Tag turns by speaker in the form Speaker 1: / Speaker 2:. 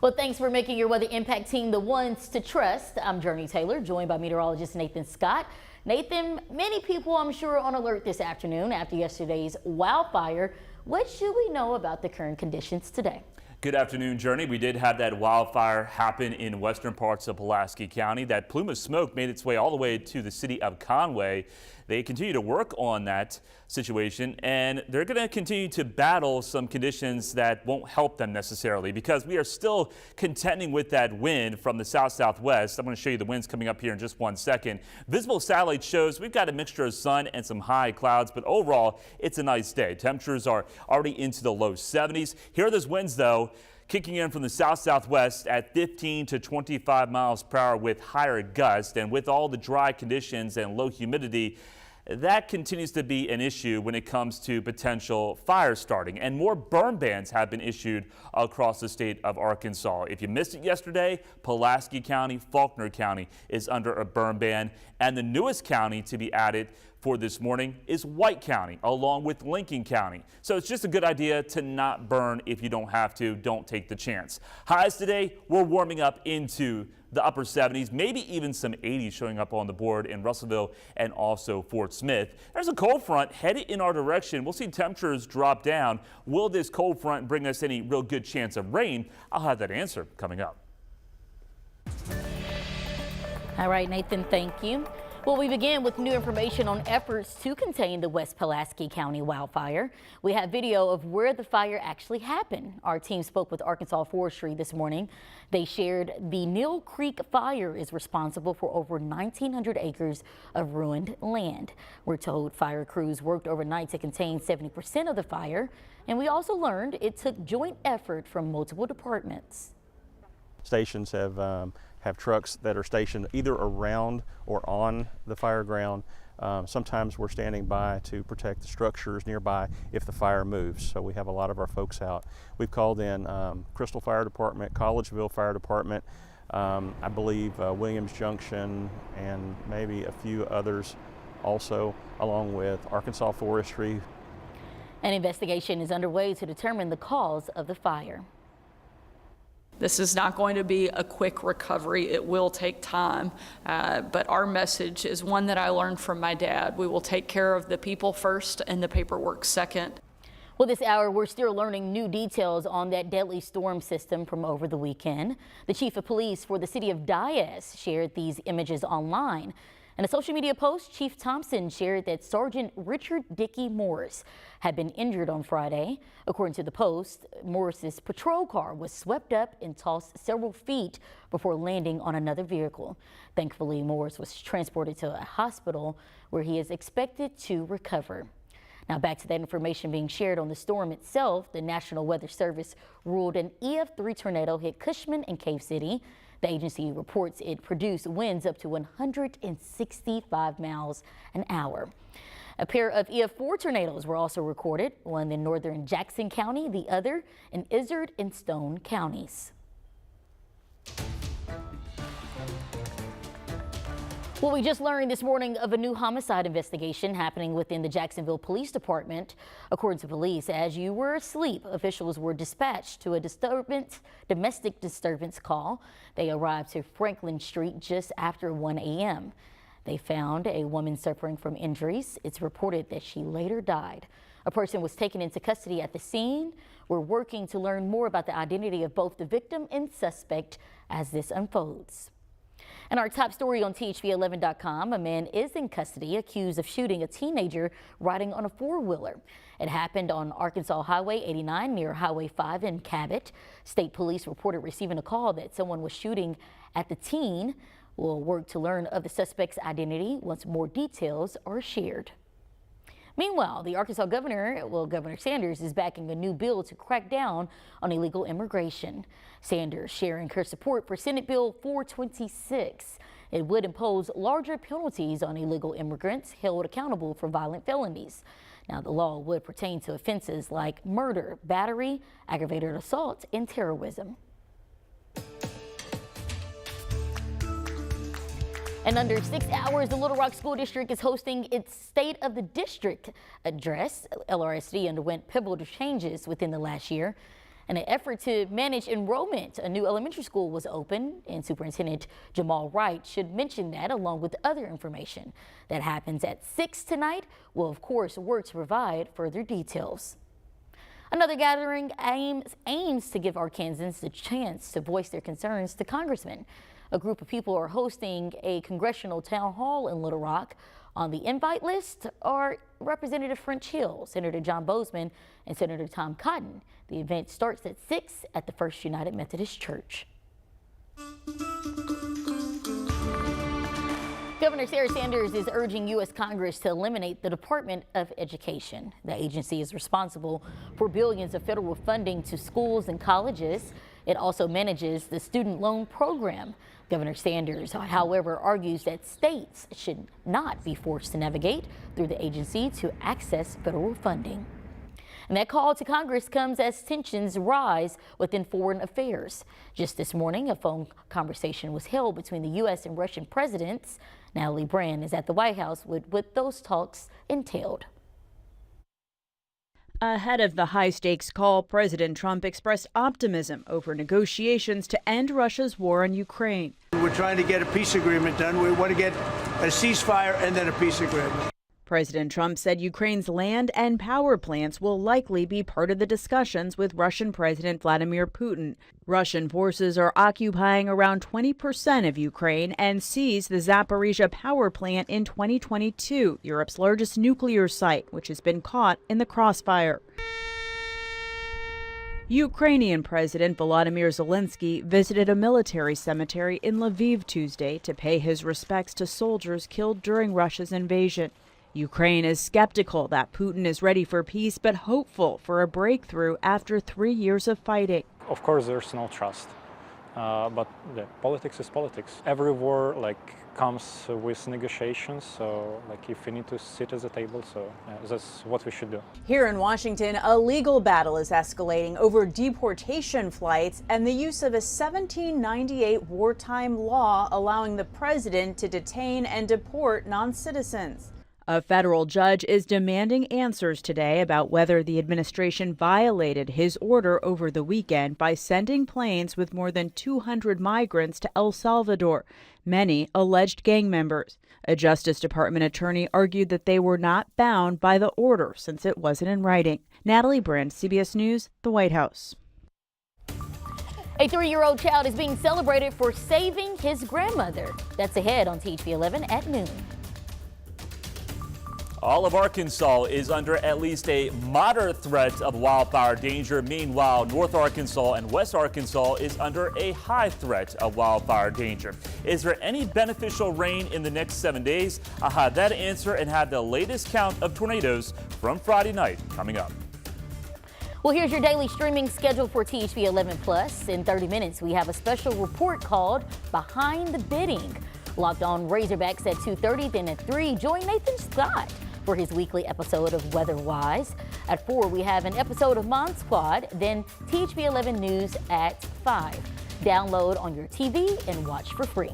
Speaker 1: Well, thanks for making your weather impact team the ones to trust. I'm Jurnee Taylor, joined by meteorologist Nathan Scott. Nathan, many people I'm sure are on alert this afternoon after yesterday's wildfire. What should we know about the current conditions today?
Speaker 2: Good afternoon, Jurnee. We did have that wildfire happen in western parts of Pulaski County. That plume of smoke made its way all the way to the city of Conway. They continue to work on that situation, and they're going to continue to battle some conditions that won't help them necessarily because we are still contending with that wind from the south-southwest. I'm going to show you the winds coming up here in just 1 second. Visible satellite shows we've got a mixture of sun and some high clouds, but overall it's a nice day. Temperatures are already into the low 70s. Here are those winds, though, kicking in from the south-southwest at 15 to 25 miles per hour with higher gusts. And with all the dry conditions and low humidity, that continues to be an issue when it comes to potential fire starting. And more burn bans have been issued across the state of Arkansas. If you missed it yesterday, Pulaski County, Faulkner County is under a burn ban. And the newest county to be added for this morning is White County, along with Lincoln County. So it's just a good idea to not burn if you don't have to. Don't take the chance. Highs today, we're warming up into the upper 70s, maybe even some 80s showing up on the board in Russellville and also Fort Smith. There's a cold front headed in our direction. We'll see temperatures drop down. Will this cold front bring us any real good chance of rain? I'll have that answer coming up.
Speaker 1: All right, Nathan, thank you. Well, we begin with new information on efforts to contain the West Pulaski County wildfire. We have video of where the fire actually happened. Our team spoke with Arkansas Forestry this morning. They shared the Neal Creek fire is responsible for over 1,900 acres of ruined land. We're told fire crews worked overnight to contain 70% of the fire. And we also learned it took joint effort from multiple departments.
Speaker 3: Stations have trucks that are stationed either around or on the fire ground. Sometimes we're standing by to protect the structures nearby if the fire moves. So we have a lot of our folks out. We've called in Crystal Fire Department, Collegeville Fire Department, I believe Williams Junction, and maybe a few others also, along with Arkansas Forestry.
Speaker 1: An investigation is underway to determine the cause of the fire.
Speaker 4: This is not going to be a quick recovery. It will take time, but our message is one that I learned from my dad. We will take care of the people first and the paperwork second.
Speaker 1: Well, this hour, we're still learning new details on that deadly storm system from over the weekend. The chief of police for the city of Diaz shared these images online. In a social media post, Chief Thompson shared that Sergeant Richard Dickey Morris had been injured on Friday. According to the post, Morris's patrol car was swept up and tossed several feet before landing on another vehicle. Thankfully, Morris was transported to a hospital where he is expected to recover. Now back to that information being shared on the storm itself. The National Weather Service ruled an EF3 tornado hit Cushman and Cave City. The agency reports it produced winds up to 165 miles an hour. A pair of EF4 tornadoes were also recorded, one in northern Jackson County, the other in Izard and Stone counties. Well, we just learned this morning of a new homicide investigation happening within the Jacksonville Police Department. According to police, as you were asleep, officials were dispatched to a domestic disturbance call. They arrived to Franklin Street just after 1 a.m. They found a woman suffering from injuries. It's reported that she later died. A person was taken into custody at the scene. We're working to learn more about the identity of both the victim and suspect as this unfolds. And our top story on THV11.com, a man is in custody accused of shooting a teenager riding on a four-wheeler. It happened on Arkansas Highway 89 near Highway 5 in Cabot. State police reported receiving a call that someone was shooting at the teen. We'll work to learn of the suspect's identity once more details are shared. Meanwhile, the Arkansas governor, Governor Sanders, is backing a new bill to crack down on illegal immigration. Sanders sharing her support for Senate Bill 426. It would impose larger penalties on illegal immigrants held accountable for violent felonies. Now, the law would pertain to offenses like murder, battery, aggravated assault, and terrorism. In under 6 hours, the Little Rock School District is hosting its State of the District address. LRSD underwent pivotal changes within the last year. In an effort to manage enrollment, a new elementary school was opened, and Superintendent Jamal Wright should mention that along with other information. That happens at 6 tonight. We'll, of course, work to provide further details. Another gathering aims to give Arkansans the chance to voice their concerns to congressmen. A group of people are hosting a congressional town hall in Little Rock. On the invite list are Representative French Hill, Senator John Bozeman, and Senator Tom Cotton. The event starts at 6 at the First United Methodist Church. Governor Sarah Sanders is urging U.S. Congress to eliminate the Department of Education. The agency is responsible for billions of federal funding to schools and colleges. It also manages the student loan program. Governor Sanders, however, argues that states should not be forced to navigate through the agency to access federal funding. And that call to Congress comes as tensions rise within foreign affairs. Just this morning, a phone conversation was held between the U.S. and Russian presidents. Natalie Brand is at the White House with what those talks entailed.
Speaker 5: Ahead of the high-stakes call, President Trump expressed optimism over negotiations to end Russia's war on Ukraine.
Speaker 6: We're trying to get a peace agreement done. We want to get a ceasefire and then a peace agreement.
Speaker 5: President Trump said Ukraine's land and power plants will likely be part of the discussions with Russian President Vladimir Putin. Russian forces are occupying around 20% of Ukraine and seized the Zaporizhzhia power plant in 2022, Europe's largest nuclear site, which has been caught in the crossfire. Ukrainian President Volodymyr Zelensky visited a military cemetery in Lviv Tuesday to pay his respects to soldiers killed during Russia's invasion. Ukraine is skeptical that Putin is ready for peace, but hopeful for a breakthrough after 3 years of fighting.
Speaker 7: Of course, there's no trust, but politics is politics. Every war comes with negotiations, so if we need to sit at the table, so that's what we should do.
Speaker 5: Here in Washington, a legal battle is escalating over deportation flights and the use of a 1798 wartime law allowing the president to detain and deport non-citizens. A federal judge is demanding answers today about whether the administration violated his order over the weekend by sending planes with more than 200 migrants to El Salvador, many alleged gang members. A Justice Department attorney argued that they were not bound by the order since it wasn't in writing. Natalie Brand, CBS News, the White House.
Speaker 1: A 3-year-old child is being celebrated for saving his grandmother. That's ahead on THV 11 at noon.
Speaker 2: All of Arkansas is under at least a moderate threat of wildfire danger. Meanwhile, North Arkansas and West Arkansas is under a high threat of wildfire danger. Is there any beneficial rain in the next 7 days? I'll have that answer and have the latest count of tornadoes from Friday night coming up.
Speaker 1: Well, here's your daily streaming schedule for THV 11 Plus. In 30 minutes, we have a special report called Behind the Bidding. Locked On Razorbacks at 2:30, then at 3, join Nathan Scott for his weekly episode of Weather Wise. At 4, we have an episode of Mon Squad, then THV 11 News at 5. Download on your TV and watch for free.